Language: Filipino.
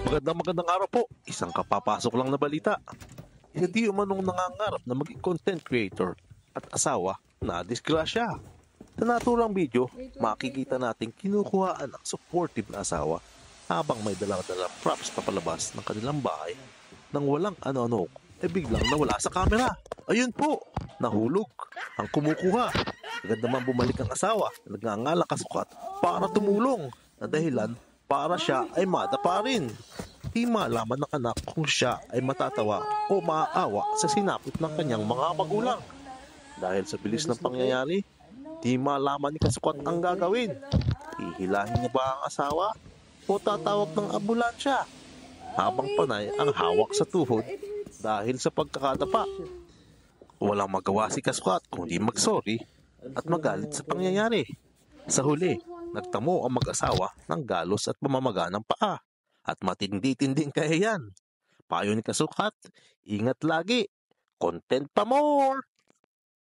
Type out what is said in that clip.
Magandang araw po. Isang kapapasok lang na balita. Hindi umanong nangangarap na maging content creator at asawa na disgrasya. Sa naturang video, makikita natin kinukuhaan ang supportive na asawa habang may dalang-dalang props na palabas ng kanilang bahay nang walang ano-ano biglang nawala sa camera. Ayun po, nahulog ang kumukuha. Agad naman bumalik ang asawa na nagngangalang kasukat para tumulong na dahilan para siya ay madapa rin. Di malaman ng anak kung siya ay matatawa o maaawa sa sinapit ng kanyang mga magulang. Dahil sa bilis ng pangyayari, di malaman ni kasukat ang gagawin. Hihilahin niya ba ang asawa o tatawag ng ambulansya? Habang panay ang hawak sa tuhod dahil sa pagkakadapa. Walang magawa si kasukat kundi mag-sorry at magalit sa pangyayari. Sa huli, nagtamo ang mag-asawa ng galos at pamamaga ng paa. At matindi-tinding kaya yan. Payo ni kasukat, ingat lagi. Content pa more!